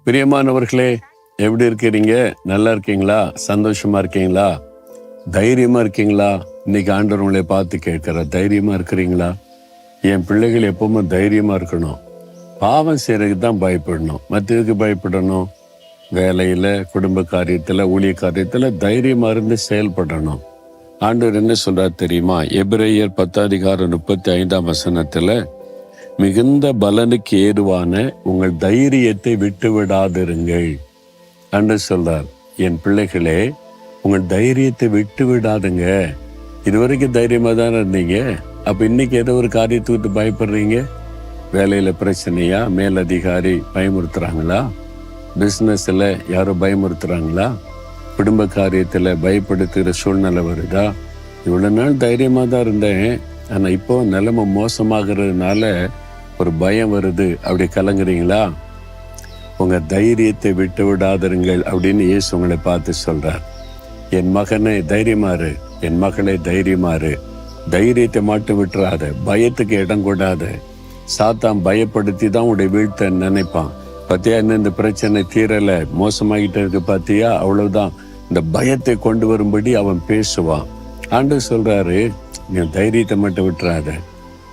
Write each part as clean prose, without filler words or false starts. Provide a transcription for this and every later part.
பிரியமானவர்களே, எப்படி இருக்கிறீங்க? நல்லா இருக்கீங்களா? சந்தோஷமா இருக்கீங்களா? தைரியமா இருக்கீங்களா? இன்னைக்கு ஆண்டவர் உங்களை பார்த்து கேட்கிறார், தைரியமா இருக்கிறீங்களா? என் பிள்ளைகள் எப்பவுமே தைரியமா இருக்கணும். பாவம் செய்யறதுக்கு தான் பயப்படணும், மற்றதுக்கு பயப்படணும். வேலையில, குடும்ப காரியத்துல, ஊழிய காரியத்துல தைரியமா இருந்து செயல்படணும். ஆண்டவர் என்ன சொல்றார் தெரியுமா? எபிரேயர் 10:35 மிகுந்த பலனுக்கு ஏதுவான உங்கள் தைரியத்தை விட்டு விடாதிருங்கள் என்று சொல்றார். என் பிள்ளைகளே, உங்கள் தைரியத்தை விட்டு விடாதுங்க. இதுவரைக்கும் தைரியமா தானே இருந்தீங்க. அப்ப இன்னைக்கு ஏதோ ஒரு காரியத்துக்கு பயப்படுறீங்க. வேலையில பிரச்சனையா? மேலதிகாரி பயமுறுத்துறாங்களா? பிசினஸ்ல யாரோ பயமுறுத்துறாங்களா? குடும்ப காரியத்துல பயப்படுத்துகிற சூழ்நிலை வருதா? இவ்வளவு நாள் தைரியமா தான் இருந்தேன், ஆனா இப்போ நிலைமை மோசமாகிறதுனால ஒரு பயம் வருது, அப்படி கலங்குறீங்களா? உங்க தைரியத்தை விட்டு விடாதிருங்கள் அப்படின்னு இயேசு உங்களை பார்த்து சொல்றார். என் மகனே தைரியமாறு, என் மகளே தைரியமாறு. தைரியத்தை மட்டும் விட்டுறாத, பயத்துக்கு இடம் கொடாத. சாத்தான் பயப்படுத்தி தான் உடைய வீழ்த்த நினைப்பான். பத்தியா, இன்னும் இந்த பிரச்சனை தீரல, மோசமாகிட்ட இருக்கு பாத்தியா, அவ்வளவுதான். இந்த பயத்தை கொண்டு வரும்படி அவன் பேசுவான். ஆண்டவர் சொல்றாரு, நீ தைரியத்தை மட்டும் விட்டுறாத.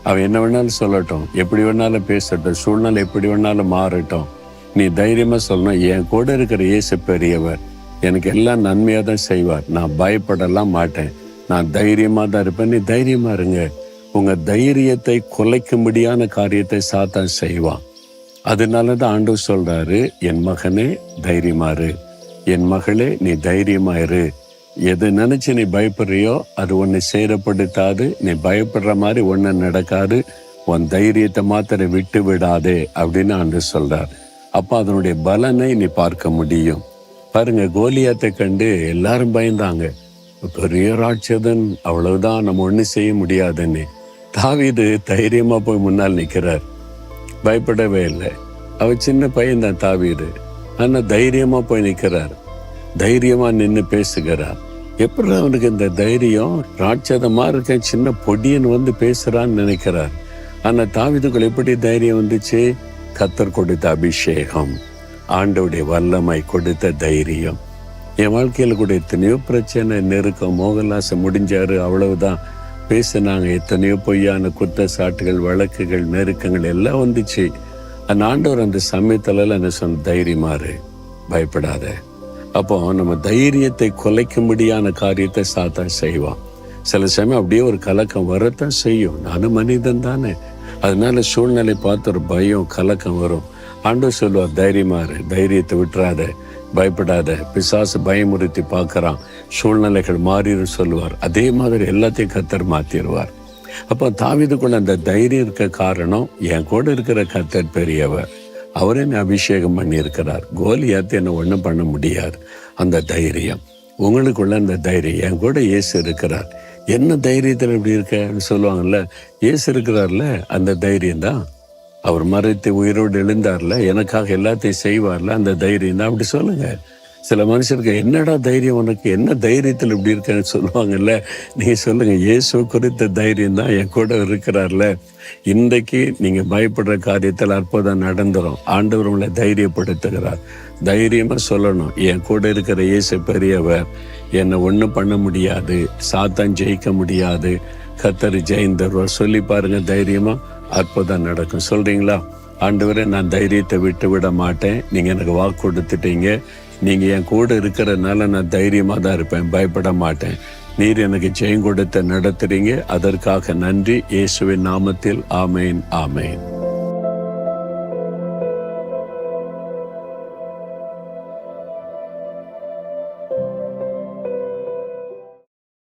அவன் என்ன வேணாலும் சொல்லட்டும், எப்படி வேணாலும் பேசட்டும், சூழ்நிலை எப்படி வேணாலும் மாறட்டும். நீ தைரியமா சொல்லணும், என் கூட இருக்கிற இயேசு பெரியவர், எனக்கு எல்லாம் நன்மையா தான் செய்வார், நான் பயப்படலாம் மாட்டேன், நான் தைரியமா தான் இருப்பேன். நீ தைரியமா இருங்க. உங்க தைரியத்தை குலைக்கும்படியான காரியத்தை சாத்தான் செய்வான். அதனாலதான் ஆண்டவர் சொல்றாரு, என் மகனே தைரியமாறு, என் மகளே நீ தைரியமாயிரு. எது நினைச்சு நீ பயப்படுறியோ அது ஒன்னு சேரப்படுத்தாது. நீ பயப்படுற மாதிரி ஒன்னு நடக்காது. உன் தைரியத்தை மாத்திர விட்டு விடாதே அப்படின்னு ஆண்டவர் சொல்றார். அப்ப அதனுடைய பலனை நீ பார்க்க முடியும். பாருங்க, கோலியாத்தை கண்டு எல்லாரும் பயந்தாங்க. பெரிய ராட்சதன், அவ்வளவுதான், நம்ம ஒண்ணு செய்ய முடியாதுன்னு. தாவீது தைரியமா போய் முன்னால் நிற்கிறார், பயப்படவே இல்லை. அவர் சின்ன பையன் தான் தாவீது, ஆனா தைரியமா போய் நிற்கிறார், தைரியமா நின்று பேசுகிறார். எப்படி அவனுக்கு இந்த தைரியம்? ராட்சதமா இருக்க சின்ன பொடியன் வந்து பேசுறான்னு நினைக்கிறார். ஆனா தாவீதுக்குள்ள எப்படி தைரியம் வந்துச்சு? கர்த்தர் கொடுத்த அபிஷேகம், ஆண்டவருடைய வல்லமை கொடுத்த தைரியம். என் வாழ்க்கையில கூட எத்தனையோ பிரச்சனை, நெருக்கம், மோகன்லாசம் முடிஞ்சாரு, அவ்வளவுதான் பேசினாங்க. எத்தனையோ பொய்யான குற்றச்சாட்டுகள், வழக்குகள், நெருக்கங்கள் எல்லாம் வந்துச்சு. அந்த ஆண்டவர் அந்த சமயத்துல என்ன சொன்ன, தைரியமாறு, பயப்படாத. அப்போ நம்ம தைரியத்தை குலைக்கும்படியான காரியத்தை சாத்தான் செய்வான். சில சமயம் அப்படியே ஒரு கலக்கம் வரத்தான் செய்யும். நானும் மனிதன் தானே, அதனால சூழ்நிலை பார்த்து ஒரு பயம், கலக்கம் வரும். ஆண்டவர் சொல்லுவார், தைரியமாறு, தைரியத்தை விட்டுறாத, பயப்படாத. பிசாசு பயமுறுத்தி பார்க்கறான், சூழ்நிலைகள் மாறிடும் சொல்லுவார். அதே மாதிரி எல்லாத்தையும் கர்த்தர் மாத்திடுவார். அப்போ தாவீதுக்குள்ள அந்த தைரியம் இருக்க காரணம், என் கூட இருக்கிற கர்த்தர் பெரியவர், அவரே அபிஷேகம் பண்ணி இருக்கிறார். கோலியாத்து என்ன ஒண்ணும் பண்ண முடியாது. அந்த தைரியம் உங்களுக்குள்ள, அந்த தைரியம், என் கூட இயேசு இருக்கிறார். என்ன தைரியத்தில் இப்படி இருக்கன்னு சொல்லுவாங்கல்ல, இயேசு இருக்கிறார்ல, அந்த தைரியம் தான். அவர் மரித்து உயிரோடு எழுந்தார்ல, எனக்காக எல்லாத்தையும் செய்வார்ல, அந்த தைரியம் தான். அப்படி சொல்லுங்க. சில மனுஷருக்கு என்னடா தைரியம் உனக்கு, என்ன தைரியத்தில் இப்படி இருக்கன்னு சொல்லுவாங்கல்ல, நீங்க சொல்லுங்க, இயேசு குறித்த தைரியம் தான், என் கூட இருக்கிறார்ல. இன்றைக்கு நீங்க பயப்படுற காரியத்தில் அற்புதம் நடந்துரும். ஆண்டவர் உங்களை தைரியப்படுத்துகிறார். தைரியமா சொல்லணும், என் கூட இருக்கிற இயேசு பெரியவர், என்னை ஒண்ணும் பண்ண முடியாது, சாத்தான் ஜெயிக்க முடியாது, கர்த்தர் ஜெயந்தருவார். சொல்லி பாருங்க, தைரியமா அற்புதம் நடக்கும். சொல்றீங்களா? ஆண்டவரே, நான் தைரியத்தை விட்டு விட மாட்டேன், நீங்க எனக்கு வாக்கு கொடுத்துட்டீங்க, நீங்க என் கூட இருக்கிறதுனால நான் தைரியமா தான் இருப்பேன், பயப்பட மாட்டேன். நீர் எனக்கு ஜெயம் கொடுத்து நடத்துறீங்க, அதற்காக நன்றி. இயேசுவின் நாமத்தில் ஆமேன், ஆமேன்.